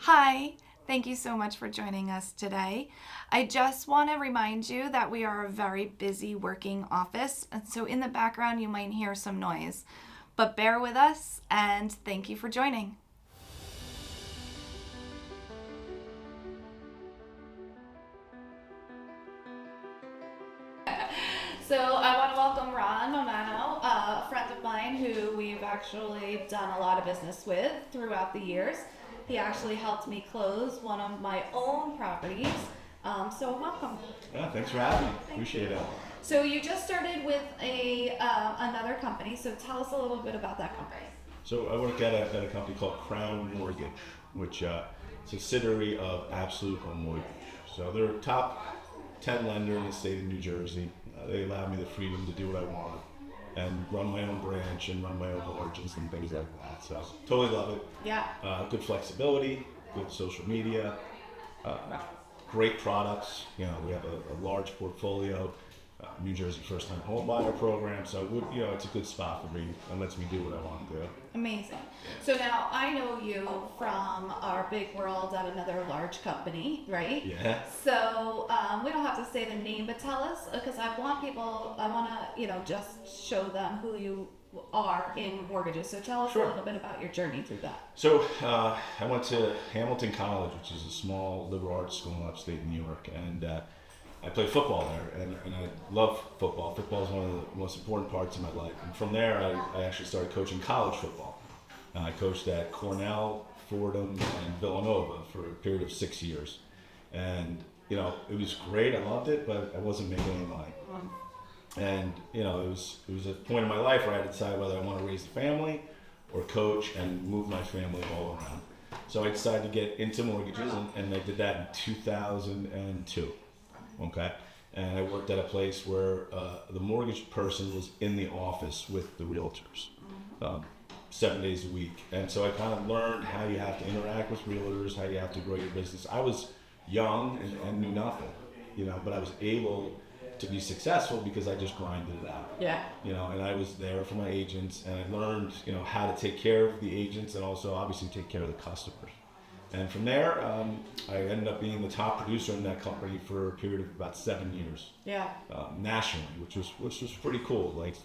Hi, thank you so much for joining us today. I just want to remind you that we are a very busy working office, and so in the background you might hear some noise. But bear with us, and thank you for joining. So I want to welcome Ron Mammano, a friend of mine who we've actually done a lot of business with throughout the years. He actually helped me close one of my own properties. So welcome. Yeah, thanks for having me. Appreciate it. So you just started with another company. So tell us a little bit about that company. So I work at a company called Crown Mortgage, which is a subsidiary of Absolute Home Mortgage. So they're a top 10 lender in the state of New Jersey. They allow me the freedom to do what I want and run my own branch and run my own margins and things like that. So totally love it. Yeah. Good flexibility, good social media, great products. You know, we have a large portfolio. New Jersey first time home buyer program, so it's a good spot for me and lets me do what I want to do. Amazing. So now I know you from our big world at another large company, right? Yeah. So we don't have to say the name, but tell us, because I want to, just show them who you are in mortgages. So tell us Sure. a little bit about your journey through that. So I went to Hamilton College, which is a small liberal arts school in upstate New York, and I played football there, and I love football. Football is one of the most important parts of my life. And from there, I actually started coaching college football. I coached at Cornell, Fordham, and Villanova for a period of 6 years. And, it was great. I loved it, but I wasn't making any money. And, it was a point in my life where I had to decide whether I want to raise a family or coach and move my family all around. So I decided to get into mortgages, and I did that in 2002. Okay, and I worked at a place where the mortgage person was in the office with the realtors 7 days a week. And so I kind of learned how you have to interact with realtors, how you have to grow your business. I was young and knew nothing, but I was able to be successful because I just grinded it out. Yeah. And I was there for my agents, and I learned, how to take care of the agents and also obviously take care of the customers. And from there, I ended up being the top producer in that company for a period of about 7 years. Yeah. Nationally, which was pretty cool. Like,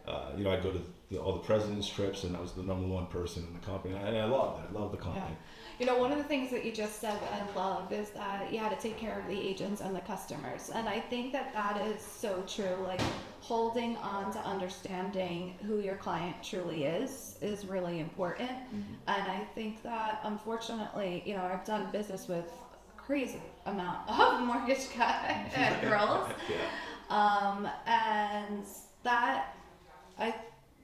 I'd go to all the president's trips, and I was the number one person in the company, and I loved it. I loved the company. Yeah. One of the things that you just said that I love is that you had to take care of the agents and the customers. And I think that is so true. Like, holding on to understanding who your client truly is really important. Mm-hmm. And I think that, unfortunately, I've done business with a crazy amount of mortgage guys and girls. Yeah. And that, I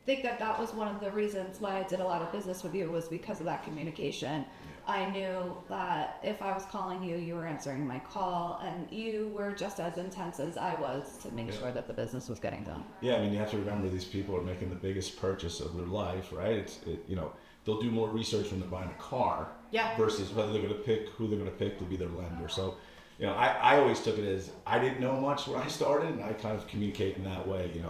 think that was one of the reasons why I did a lot of business with you, was because of that communication. I knew that if I was calling you, you were answering my call, and you were just as intense as I was to make sure that the business was getting done. Yeah, I mean, you have to remember these people are making the biggest purchase of their life, right? They'll do more research when they're buying a car versus whether they're going to pick who they're going to pick to be their lender. So, I always took it as I didn't know much when I started, and I kind of communicate in that way.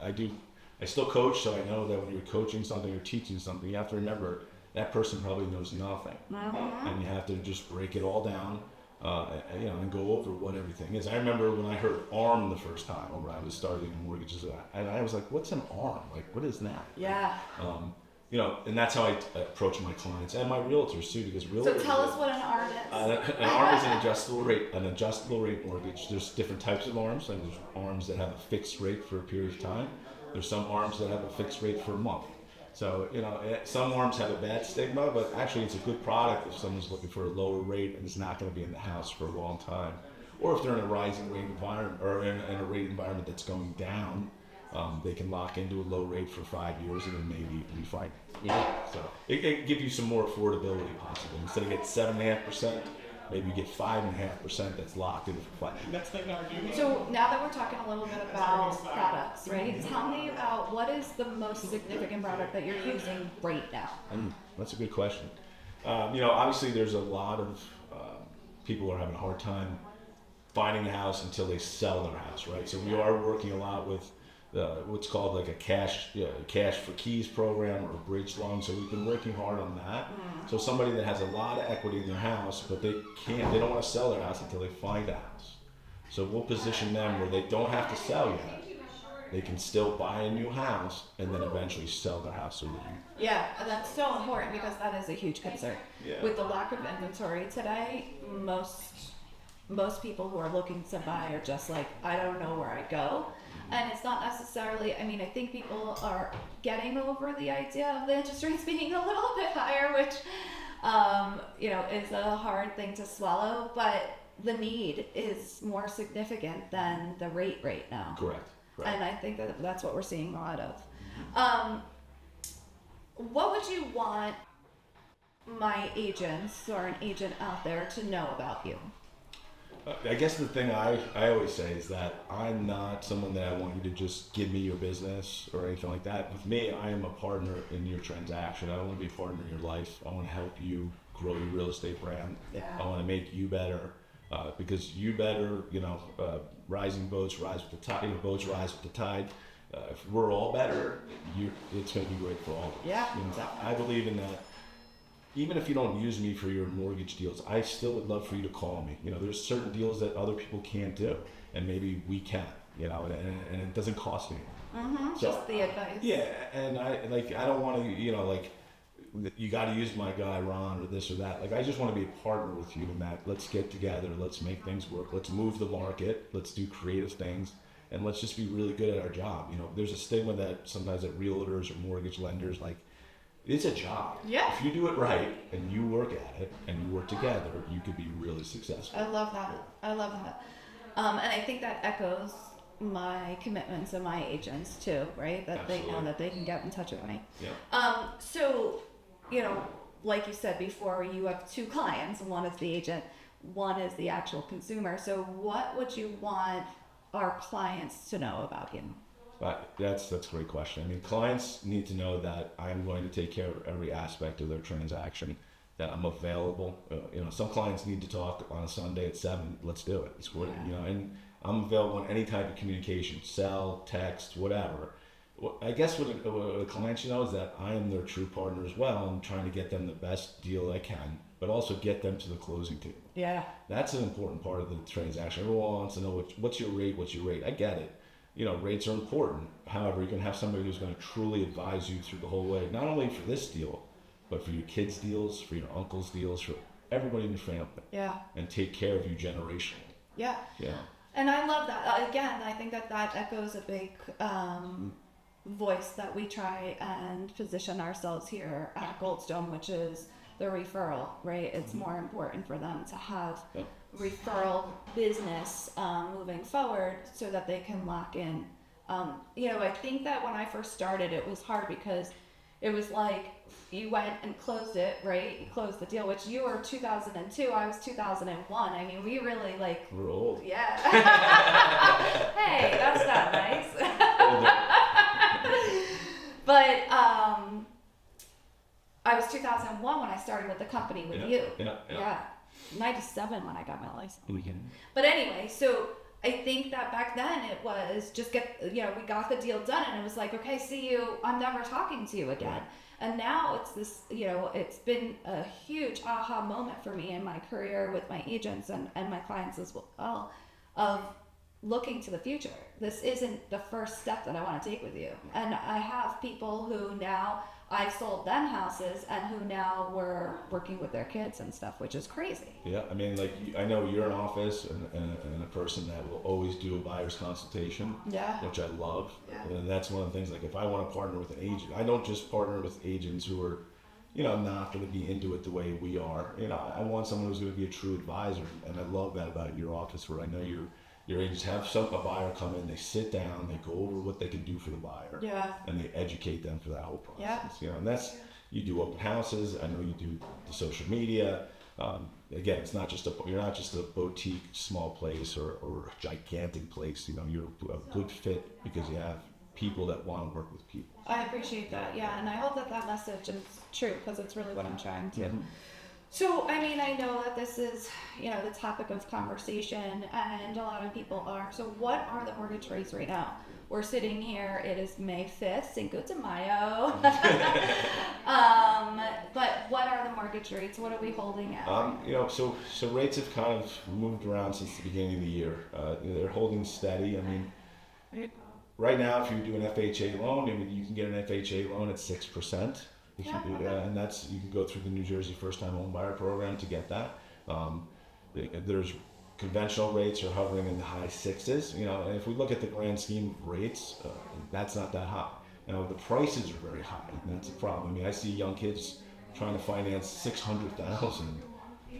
I still coach, so I know that when you're coaching something or teaching something, you have to remember that person probably knows nothing. Mm-hmm. And you have to just break it all down, and go over what everything is. I remember when I heard ARM the first time when I was starting mortgages, and I was like, what's an ARM? Like, what is that? Yeah. And that's how I approach my clients and my realtors too, because realtors. So tell us what an ARM is. An ARM is an adjustable rate mortgage. There's different types of ARMs. Like there's ARMs that have a fixed rate for a period of time. There's some ARMs that have a fixed rate for a month. So, some ARMs have a bad stigma, but actually it's a good product if someone's looking for a lower rate and is not going to be in the house for a long time. Or if they're in a rising rate environment, or in a rate environment that's going down, they can lock into a low rate for 5 years and then maybe refinance. Yeah. So it can give you some more affordability possibly. Instead of get 7.5%, maybe you get 5.5% that's locked in for 5 years. So now that we're talking a little bit about products, right? Tell me about what is the most significant product that you're using right now? That's a good question. Obviously there's a lot of people who are having a hard time finding a house until they sell their house, right? So we are working a lot with what's called like a cash for keys program or a bridge loan. So we've been working hard on that. So somebody that has a lot of equity in their house, but they don't want to sell their house until they find a house. So we'll position them where they don't have to sell yet. They can still buy a new house and then eventually sell their house. So Yeah, and that's so important because that is a huge concern. Yeah. With the lack of inventory today, most people who are looking to buy are just like, I don't know where I go. And it's not necessarily, I mean, I think people are getting over the idea of the interest rates being a little bit higher, which, is a hard thing to swallow, but the need is more significant than the rate right now. Correct. And I think that that's what we're seeing a lot of. What would you want my agents or an agent out there to know about you? I guess the thing I always say is that I'm not someone that I want you to just give me your business or anything like that. With me, I am a partner in your transaction. I want to be a partner in your life. I want to help you grow your real estate brand. Yeah. I want to make you better because you better, rising boats rise with the tide. Boats rise with the tide. If we're all better, it's going to be great for all of us. Yeah, exactly. I believe in that. Even if you don't use me for your mortgage deals, I still would love for you to call me. There's certain deals that other people can't do, and maybe we can. And it doesn't cost me. Mm-hmm. So, just the advice. Yeah, and I don't want to, you got to use my guy Ron or this or that. I just want to be a partner with you in that. Let's get together. Let's make things work. Let's move the market. Let's do creative things, and let's just be really good at our job. There's a stigma that sometimes that realtors or mortgage lenders it's a job. Yeah. If you do it right and you work at it and you work together, you could be really successful. I love that. And I think that echoes my commitment to my agents too, right? That Absolutely. They know that they can get in touch with me. Yeah. So, like you said before, you have two clients. One is the agent, one is the actual consumer. So what would you want our clients to know about you? That's a great question. I mean, clients need to know that I'm going to take care of every aspect of their transaction, that I'm available. Some clients need to talk on a Sunday at 7. Let's do it. It's what, and I'm available in any type of communication, cell, text, whatever. I guess what a client should know is that I am their true partner as well. I'm trying to get them the best deal I can, but also get them to the closing table. Yeah. That's an important part of the transaction. Everyone wants to know what's your rate. I get it. Rates are important. However, you can have somebody who's going to truly advise you through the whole way, not only for this deal, but for your kids' deals, for your uncle's deals, for everybody in your family. Yeah. And take care of you generationally. Yeah. Yeah. And I love that. Again, I think that echoes a big voice that we try and position ourselves here at Goldstone, which is the referral, right? It's more important for them to have referral business moving forward so that they can lock in. I think that when I first started, it was hard because it was like you went and closed it, right? You closed the deal, which you were 2002, I was 2001. I mean, we really We're old. Yeah. Hey, that's not nice. But I was 2001 when I started with the company with you. Yeah. 97 when I got my license. Weekend. But anyway, so I think that back then it was just we got the deal done and it was like, okay, see you, I'm never talking to you again. Right. And now it's this, it's been a huge aha moment for me in my career with my agents and my clients as well, of looking to the future. This isn't the first step that I want to take with you. And I have people who now I've sold them houses and who now we're working with their kids and stuff, which is crazy. Yeah, I mean, I know you're an office and a person that will always do a buyer's consultation, which I love. Yeah. And that's one of the things, if I want to partner with an agent, I don't just partner with agents who are, not going to be into it the way we are. I want someone who's going to be a true advisor. And I love that about your office, where I know your agents have a buyer come in, they sit down, they go over what they can do for the buyer, and they educate them for that whole process. And that's, you do open houses. I know you do the social media. Again, it's not just you're not just a boutique small place or a gigantic place. You're a good fit because you have people that want to work with people. I appreciate that. Yeah, and I hope that message is true because it's really what I'm trying to. Mm-hmm. So, I mean, I know that this is, the topic of conversation and a lot of people are. So what are the mortgage rates right now? we're sitting here, it is May 5th, Cinco de Mayo. But what are the mortgage rates? What are we holding at? So rates have kind of moved around since the beginning of the year. They're holding steady. I mean, right now, if you do an FHA loan, I mean, you can get an FHA loan at 6%. If you do, and that's, you can go through the New Jersey First Time Home Buyer Program to get that. There's conventional rates are hovering in the high sixes, and if we look at the grand scheme of rates, that's not that high. The prices are very high, and that's a problem. I mean, I see young kids trying to finance $600,000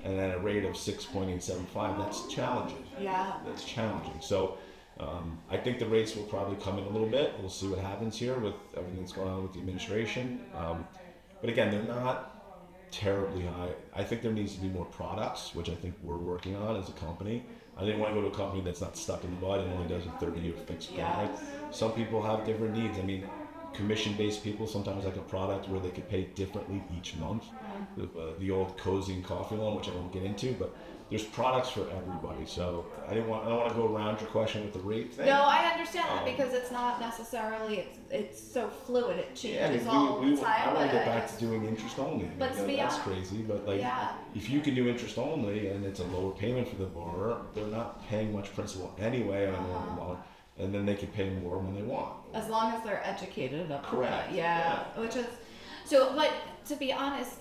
and at a rate of 6.875. That's challenging. Yeah. That's challenging. So I think the rates will probably come in a little bit. We'll see what happens here with everything that's going on with the administration. But again, they're not terribly high. I think there needs to be more products, which I think we're working on as a company. I didn't want to go to a company that's not stuck in the mud and only does a 30-year fixed product. Some people have different needs. I mean, commission-based people sometimes like a product where they could pay differently each month. The old cozy and coffee loan, which I won't get into, but there's products for everybody. So I don't want to go around your question with the rate thing. No, I understand that because it's not necessarily, it's so fluid, it changes all the time. I want to get back to doing interest only. Let's be that's honest. crazy, but if you can do interest only and it's a lower payment for the borrower, they're not paying much principal anyway on a normal loan, and then they can pay more when they want. As long as they're educated up. Correct. Yeah. Which is, so, but to be honest,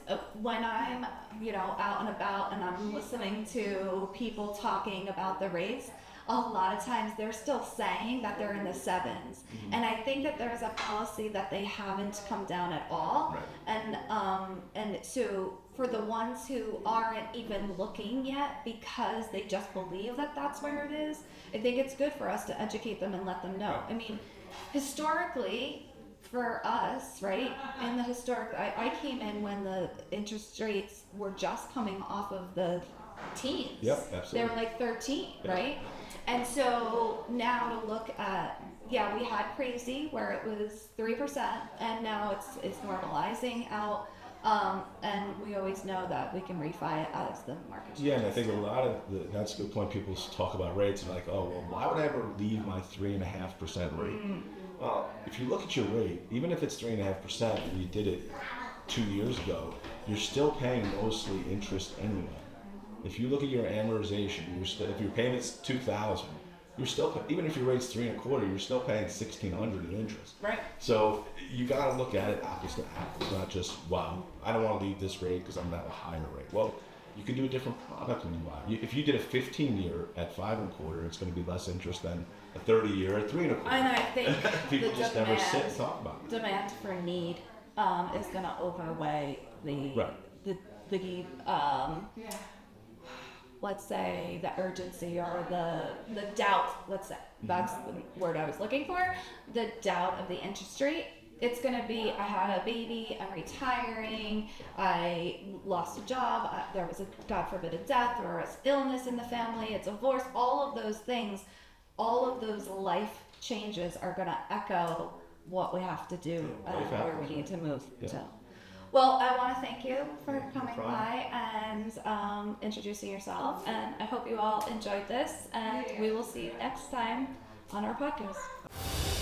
when I'm, out and about and I'm listening to people talking about the rates, a lot of times they're still saying that they're in the sevens. Mm-hmm. And I think that there's a policy that they haven't come down at all. Right. And so for the ones who aren't even looking yet because they just believe that that's where it is, I think it's good for us to educate them and let them know. I mean, historically, for us, right, in the historic, I came in when the interest rates were just coming off of the teens. Yep, absolutely. They were like 13, right? And so now to look at, we had crazy where it was 3%, and now it's normalizing out. And we always know that we can refi it as the market. Yeah, and I think a lot of that's a good point. People talk about rates and like, oh, well, why would I ever leave my 3.5% rate? Well, if you look at your rate, even if it's 3.5% and you did it 2 years ago, you're still paying mostly interest anyway. If you look at your amortization, if your payment's $2,000, you're still, even if your rate's 3.25%, you're still paying $1,600 in interest. Right. So you got to look at it apples to apples, not just, wow, I don't want to leave this rate because I'm at a higher rate. Well, you can do a different product when you buy. If you did a 15-year at 5.25%, it's going to be less interest than a 30-year at 3.25%. And I think people just never sit and talk about it. Demand for need is going to overweigh the let's say the urgency or the doubt. Let's say that's the word I was looking for. The doubt of the interest rate. It's going to be, I had a baby, I'm retiring, I lost a job, there was a, God forbid, a death or an illness in the family, a divorce, all of those things, all of those life changes are going to echo what we have to do and where we need to move to. Well, I want to thank you for coming by and introducing yourself, and I hope you all enjoyed this, and we will see you next time on our podcast.